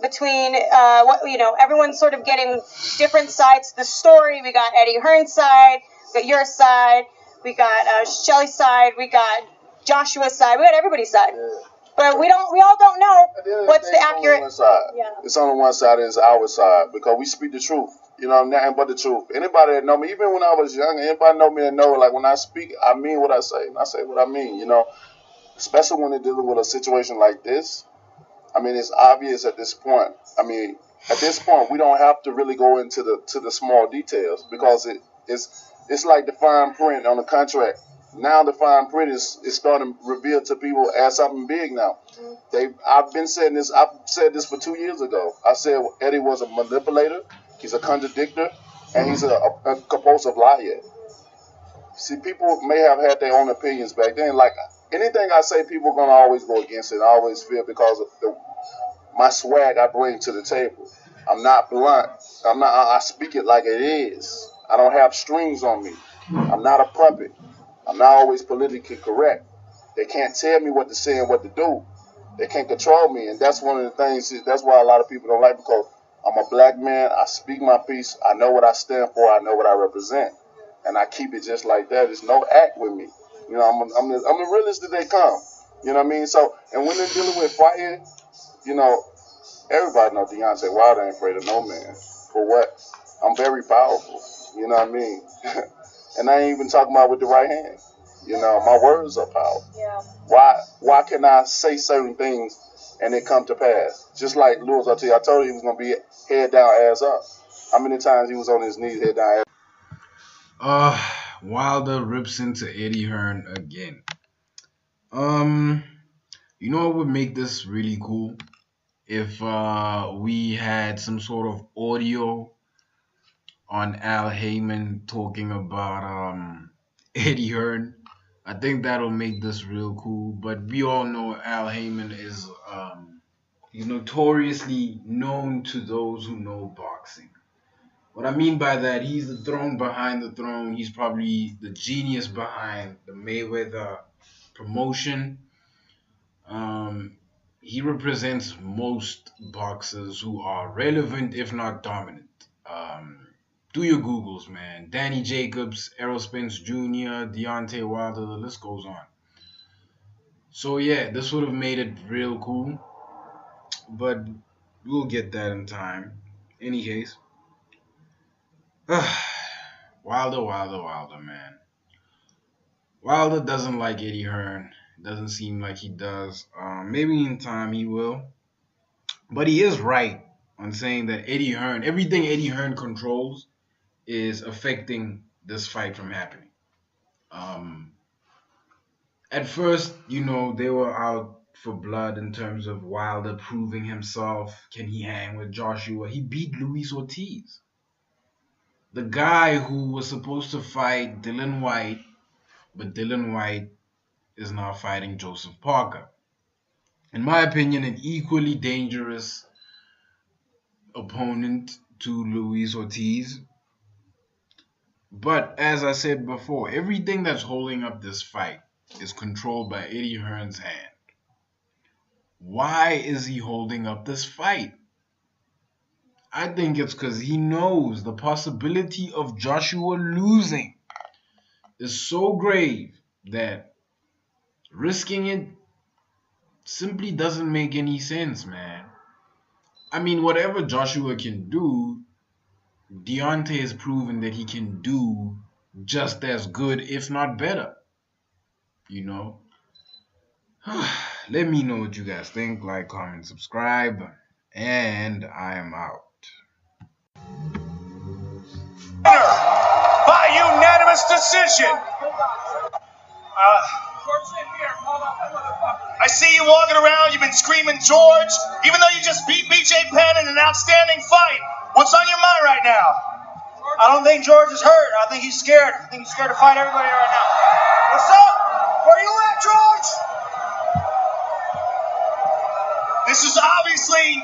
between everyone's sort of getting different sides to the story. We got Eddie Hearn's side, we got your side, we got Shelly's side, we got Joshua's side, we got everybody's side. Yeah. But we all don't know what's the accurate. One side. Yeah. It's only one side, and it's our side, because we speak the truth. You know, nothing but the truth. Anybody that know me, even when I was young, anybody know me that know, like, when I speak, I mean what I say, and I say what I mean, you know. Especially when they're dealing with a situation like this. I mean, it's obvious at this point. I mean, at this point, we don't have to really go into the small details, because it's like the fine print on the contract. Now the fine print is starting to reveal to people as something big now. I've said this for 2 years ago. I said Eddie was a manipulator, he's a contradictor, and he's a compulsive liar. See, people may have had their own opinions back then. Like, anything I say, people are going to always go against it. I always feel, because of my swag I bring to the table. I'm not blunt. I speak it like it is. I don't have strings on me. I'm not a puppet. I'm not always politically correct. They can't tell me what to say and what to do. They can't control me, and that's one of the things. That's why a lot of people don't like, because I'm a black man. I speak my piece. I know what I stand for. I know what I represent, and I keep it just like that. There's no act with me. You know, I'm the realest that they come. You know what I mean? So, and when they're dealing with fighting, you know, everybody knows Deontay Wilder ain't afraid of no man. For what? I'm very powerful. You know what I mean? And I ain't even talking about with the right hand. You know, my words are powerful. Yeah. Why can I say certain things and it come to pass? Just like Lewis, I told you he was going to be head down, ass up. How many times he was on his knees, head down, ass up? Wilder rips into Eddie Hearn again. You know what would make this really cool? If we had some sort of audio on Al Heyman talking about Eddie Hearn. I think that'll make this real cool. But we all know Al Heyman is he's notoriously known to those who know boxing. What I mean by that, he's the throne behind the throne. He's probably the genius behind the Mayweather promotion. He represents most boxers who are relevant, if not dominant. Do your Googles, man. Danny Jacobs, Errol Spence Jr., Deontay Wilder, the list goes on. So yeah, this would have made it real cool, but we'll get that in time. Any case, Wilder, man. Wilder doesn't like Eddie Hearn. Doesn't seem like he does. Maybe in time he will. But he is right on saying that everything Eddie Hearn controls is affecting this fight from happening. At first, you know, they were out for blood in terms of Wilder proving himself. Can he hang with Joshua? He beat Luis Ortiz. The guy who was supposed to fight Dylan White, but Dylan White is now fighting Joseph Parker. In my opinion, an equally dangerous opponent to Luis Ortiz. But as I said before, everything that's holding up this fight is controlled by Eddie Hearn's hand. Why is he holding up this fight? I think it's because he knows the possibility of Joshua losing is so grave that risking it simply doesn't make any sense, man. I mean, whatever Joshua can do, Deontay has proven that he can do just as good, if not better. You know? Let me know what you guys think. Like, comment, subscribe. And I am out. By unanimous decision. I see you walking around. You've been screaming George, even though you just beat BJ Penn in an outstanding fight. What's on your mind right now? I don't think George is hurt. I think he's scared. I think he's scared to fight everybody right now. What's up? Where you at, George? This is obviously